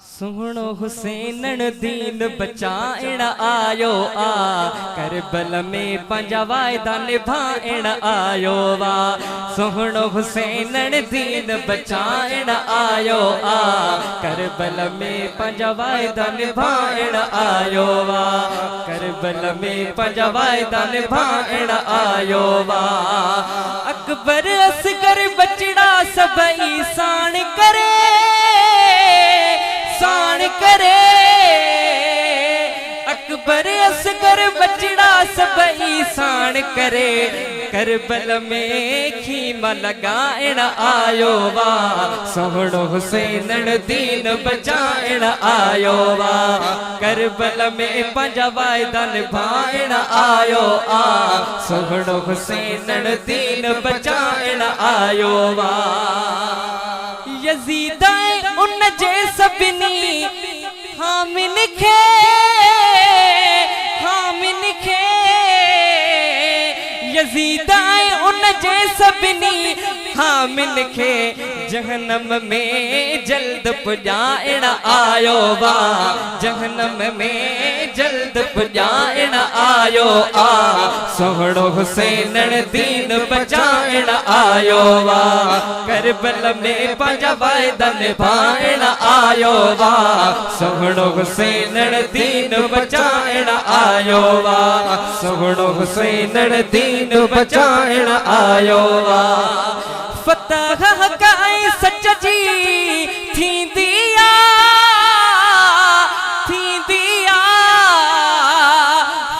सुनो हुसैन दीन बचाइण आयो आ, करबल में पंजा वायदा निभाइण आयो वा। सुनो हुसैन दीन बचाइण आयो आ, करबल में पंजा वायदा निभाइण आयो वा। करबल में पंजा वायदा निभाइण आयो वा। अकबर असगर बचड़ा सबई साण करे, साण करे। अकबर असगर बचड़ा सबई साण करे, करबल में खीमा लगाइण आयो वा। सोहणो हुसैन दीन बचाइण आयो वा। करबल में पंजा वायदा निभाइण आयो आ, सोहणो हुसैन दीन बचाइण आयो वा। यजीद उन जे सभिनी हामिन खे, हामिन खे। यजीद उन जे सभिनी हामिन खे, जहन्नम में जल्द पुजाइण आयो वा। जहन्नम में जल्द पुजाइण आयो आ, सोहणो हुसैन दीन बचाइण आयो वा। करबल में पंजा वायदा निभाइण आयो वा। सोहणो हुसैन दीन बचाइण आयो वा। सोहणो हुसैन दीन बचाइण आयो वा। फतह हक़ाई सच जी थींदी आ, थींदी आ।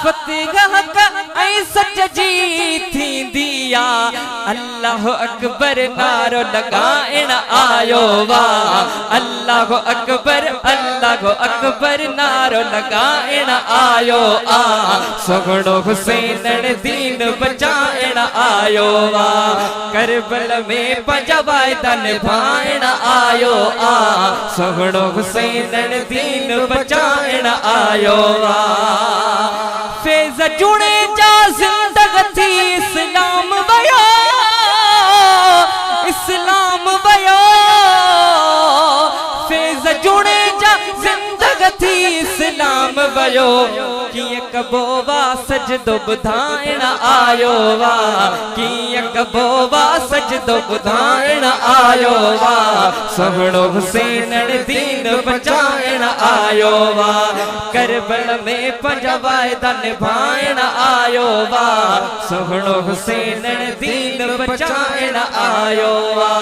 फतह हक़ाई सच जी थींदी आ, अल्लाह अकबर नारो लगाइण आयो वा। अल्लाह अकबर, अल्लाह अकबर नारो लगाइण आयो आ, सोहणो हुसैन दीन बचाइण आयो वा। करबल में पंजा वायदा निभाइण आयो आ, सोहणो हुसैन दीन बचाइण आयो वा। फैज़ जुणे जा ज़िंदगी थी इस्लाम वयो, इस्लाम वयो। फैज़ जुणे जा ज़िंदगी थी इस्लाम वयो। किए कबो वा सजदो बुधाइण आयो वा। किए कबो वा सजदो बुधाइण आयो वा। सोहणो हुसैन दीन बचाइण आयो वा। करबल में पंजा वायदा निभाइण आयो वा। सोहणो हुसैन दीन बचाइण आयो वा।